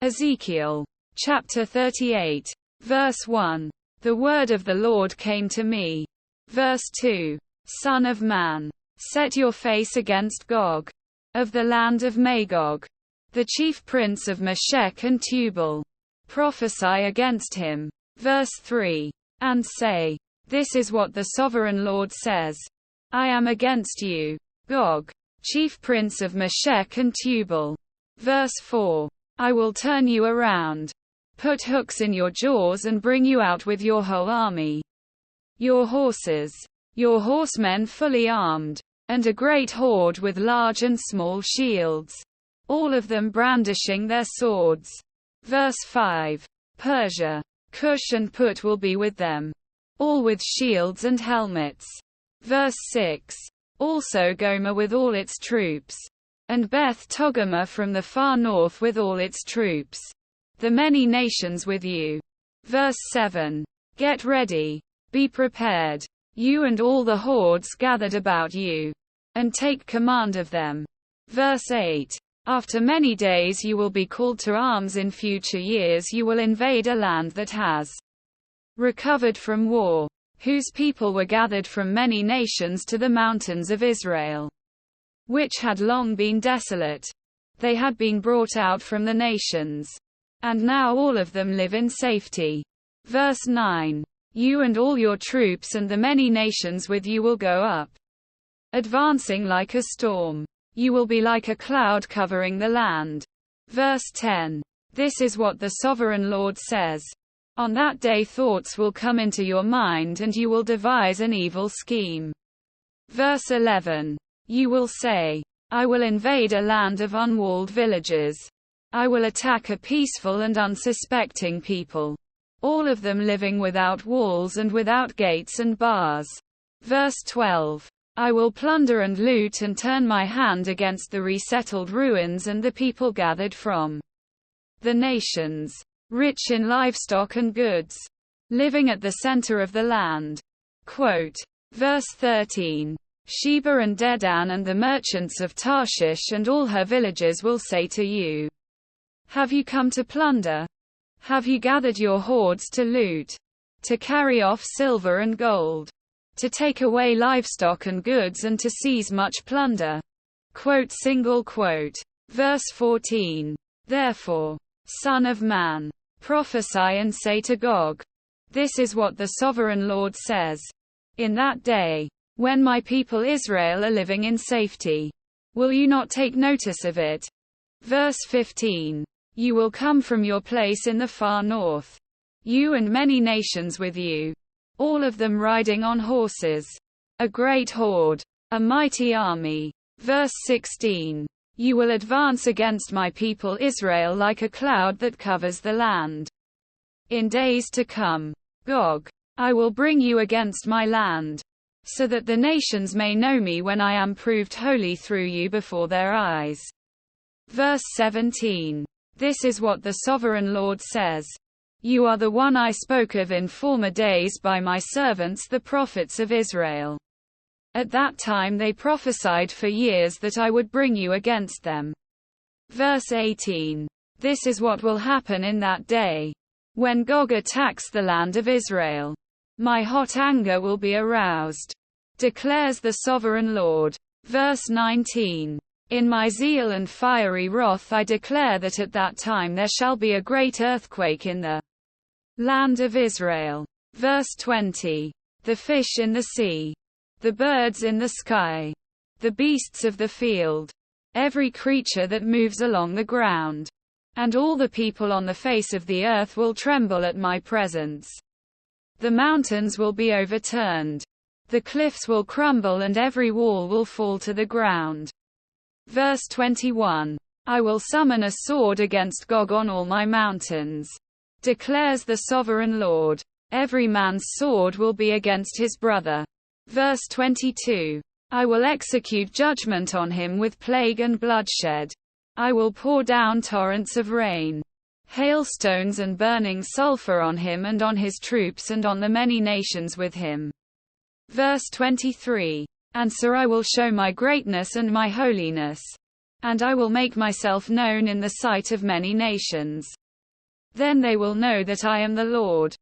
Ezekiel chapter 38, verse 1. The word of the Lord came to me. Verse 2. Son of man, set your face against Gog, of the land of Magog, the chief prince of Meshech and Tubal. Prophesy against him. Verse 3. And say, This is what the sovereign Lord says. I am against you, Gog, chief prince of Meshech and Tubal. Verse 4. I will turn you around, put hooks in your jaws and bring you out with your whole army. Your horses, your horsemen fully armed, and a great horde with large and small shields, all of them brandishing their swords. Verse 5. Persia, Cush and Put will be with them, all with shields and helmets. Verse 6. Also Gomer with all its troops, and Beth Togarmah from the far north with all its troops. The many nations with you. Verse 7. Get ready, be prepared, you and all the hordes gathered about you, and take command of them. Verse 8. After many days you will be called to arms. In future years you will invade a land that has recovered from war, whose people were gathered from many nations to the mountains of Israel, which had long been desolate. They had been brought out from the nations, and now all of them live in safety. Verse 9. You and all your troops and the many nations with you will go up, advancing like a storm. You will be like a cloud covering the land. Verse 10. This is what the sovereign Lord says. On that day thoughts will come into your mind and you will devise an evil scheme. Verse 11. You will say, I will invade a land of unwalled villages. I will attack a peaceful and unsuspecting people, all of them living without walls and without gates and bars. Verse 12. I will plunder and loot and turn my hand against the resettled ruins and the people gathered from the nations, rich in livestock and goods, living at the center of the land. Quote. Verse 13. Sheba and Dedan and the merchants of Tarshish and all her villages will say to you, Have you come to plunder? Have you gathered your hordes to loot? To carry off silver and gold? To take away livestock and goods and to seize much plunder? Quote. Verse 14. Therefore, Son of man, prophesy and say to Gog, This is what the sovereign Lord says. In that day, when my people Israel are living in safety, will you not take notice of it? Verse 15. You will come from your place in the far north, you and many nations with you, all of them riding on horses, a great horde, a mighty army. Verse 16. You will advance against my people Israel like a cloud that covers the land. In days to come, Gog, I will bring you against my land, so that the nations may know me when I am proved holy through you before their eyes. Verse 17. This is what the sovereign Lord says. You are the one I spoke of in former days by my servants the prophets of Israel. At that time they prophesied for years that I would bring you against them. Verse 18. This is what will happen in that day, when Gog attacks the land of Israel. My hot anger will be aroused, declares the sovereign Lord. Verse 19. In my zeal and fiery wrath I declare that at that time there shall be a great earthquake in the land of Israel. Verse 20. The fish in the sea, the birds in the sky, the beasts of the field, every creature that moves along the ground, and all the people on the face of the earth will tremble at my presence. The mountains will be overturned, the cliffs will crumble and every wall will fall to the ground. Verse 21. I will summon a sword against Gog on all my mountains, declares the sovereign Lord. Every man's sword will be against his brother. Verse 22. I will execute judgment on him with plague and bloodshed. I will pour down torrents of rain, hailstones and burning sulfur on him and on his troops and on the many nations with him. Verse 23. And so I will show my greatness and my holiness. And I will make myself known in the sight of many nations. Then they will know that I am the Lord.